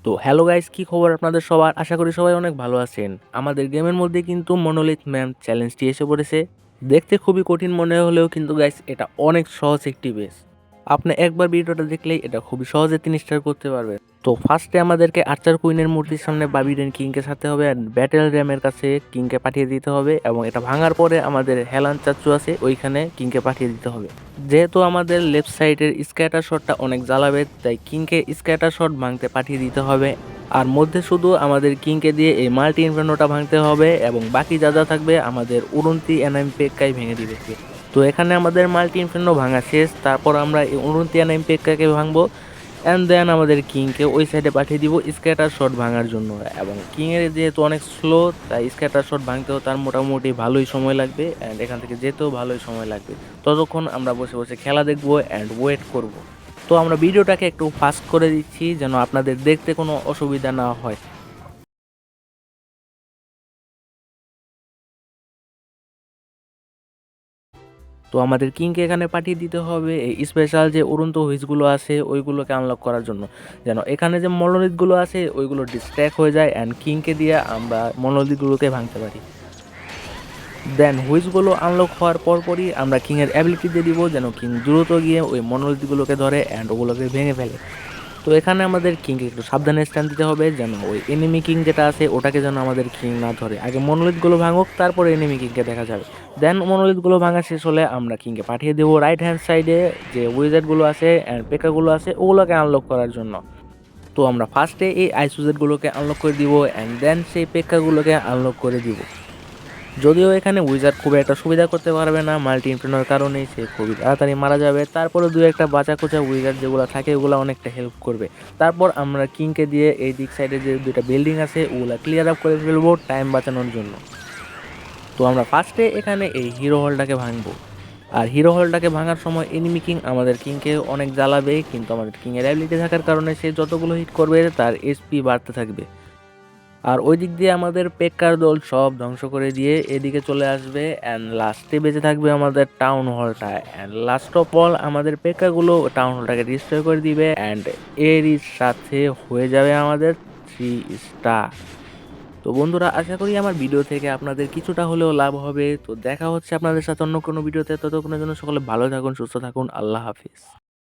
তো hello guys, কি খবর আপনাদের সবার? আশা করি সবাই অনেক ভালো আছেন। আমাদের গেমের মধ্যে কিন্তু মনোলিথ ম্যাম চ্যালেঞ্জটি এসে পড়েছে। দেখতে খুবই কঠিন মনে হলেও কিন্তু গাইস এটা অনেক সহজ একটি বেস। আপনি একবার ভিডিওটা দেখলেই এটা খুবই সহজে 3 স্টার করতে পারবেন। তো ফার্স্টে আমাদেরকে আর্চার কুইনের মূর্তির সামনে বাবিডেন কিংকে ছাড়তে হবে আর ব্যাটেল র্যামের কাছে কিংকে পাঠিয়ে দিতে হবে, এবং এটা ভাঙার পরে আমাদের হেলান চাচ্চু আছে ওইখানে কিংকে পাঠিয়ে দিতে হবে। যেহেতু আমাদের লেফট সাইডের স্ক্যাটার শটটা অনেক জ্বালাবে, তাই কিংকে স্ক্যাটার শট ভাঙতে পাঠিয়ে দিতে হবে। আর মধ্যে শুধু আমাদের কিংকে দিয়ে এই মাল্টি ইনফার্নোটা ভাঙতে হবে, এবং বাকি যা যা থাকবে আমাদের উড়ন্তি এনআইএম পেক্কাই ভেঙে দিবে। তো এখানে আমাদের মাল্টি ইনফার্নো ভাঙা শেষ। তারপর আমরা এই উড়ন্তি এনআইএম পেক্কাকে ভাঙবো, অ্যান্ড দেন আমাদের কিংকে ওই সাইডে পাঠিয়ে দিব স্ক্যাটার শট ভাঙার জন্য। এবং কিংয়ের যেহেতু অনেক স্লো, তাই স্ক্যাটার শট ভাঙতেও তার মোটামুটি ভালোই সময় লাগবে, অ্যান্ড এখান থেকে যেতেও ভালোই সময় লাগবে। ততক্ষণ আমরা বসে বসে খেলা দেখবো অ্যান্ড ওয়েট করব। তো আমরা ভিডিওটাকে একটু ফাস্ট করে দিচ্ছি যেন আপনাদের দেখতে কোনো অসুবিধা না হয়। তো আমাদের কিংকে এখানে পাঠিয়ে দিতে হবে এই স্পেশাল যে উড়ন্ত হুইচগুলো আছে ওইগুলোকে আনলক করার জন্য, যেন এখানে যে মনোলিথগুলো আছে ওইগুলো ডিস্ট্র্যাক্ট হয়ে যায় অ্যান্ড কিংকে দিয়ে আমরা মনোলিথগুলোকে ভাঙতে পারি। দেন হুইচগুলো আনলক হওয়ার পরপরই আমরা কিংয়ের অ্যাবিলিটি দিয়ে দিব যেন কিং দ্রুত গিয়ে ওই মনোলিথগুলোকে ধরে অ্যান্ড ওগুলোকে ভেঙে ফেলে। তো এখানে আমাদের কিংকে একটু সাবধানে স্ট্যান্ড দিতে হবে যেন ওই এনিমি কিং যেটা আছে ওটাকে যেন আমাদের কিং না ধরে। আগে মনোলিথগুলো ভাঙুক, তারপরে এনিমি কিংকে দেখা যাবে। দেন মনোলিথগুলো ভাঙা শেষ হলে আমরা কিংকে পাঠিয়ে দেবো রাইট হ্যান্ড সাইডে যে উইজার্ডগুলো আছে অ্যান্ড পেকাগুলো আছে ওগুলোকে আনলক করার জন্য। তো আমরা ফার্স্টে এই আইসুজেটগুলোকে আনলক করে দিব অ্যান্ড দেন সেই পেকাগুলোকে আনলক করে দিব। যদিও এখানে উইজার্ড খুব একটা সুবিধা করতে পারবে না, মাল্টি ইনফার্নোর কারণে সে খুবই তাড়াতাড়ি মারা যাবে। তারপরে দু একটা বাঁচা কোচা উইজার্ড যেগুলো থাকে ওগুলো অনেকটা হেল্প করবে। তারপর আমরা কিংকে দিয়ে এই দিক সাইডে যে দুইটা বিল্ডিং আছে ওগুলো ক্লিয়ার আপ করে ফেলবো টাইম বাঁচানোর জন্য। তো আমরা ফার্স্টে এখানে এই হিরো হলটাকে ভাঙবো। আর হিরো হলটাকে ভাঙার সময় এনিমি কিং আমাদের কিংকে অনেক জ্বালাবে, কিন্তু আমাদের কিংয়ের অ্যাবিলিটি থাকার কারণে সে যতগুলো হিট করবে তার এসপি বাড়তে থাকবে। আর ওই দিক দিয়ে আমাদের পেক্কার দল সব ধ্বংস করে দিয়ে এদিকে চলে আসবে, অ্যান্ড লাস্টে বেঁচে থাকবে আমাদের টাউন হলটা। অ্যান্ড লাস্ট অফ অল আমাদের পেক্কাগুলো টাউন হলটাকে ডিস্ট্রয় করে দিবে, অ্যান্ড এরই সাথে হয়ে যাবে আমাদের 3 স্টার। তো বন্ধুরা, আশা করি আমার ভিডিও থেকে আপনাদের কিছুটা হলেও লাভ হবে। তো দেখা হচ্ছে আপনাদের সাথে অন্য কোনো ভিডিওতে। ততক্ষণের জন্য সকলে ভালো থাকুন, সুস্থ থাকুন। আল্লাহ হাফিজ।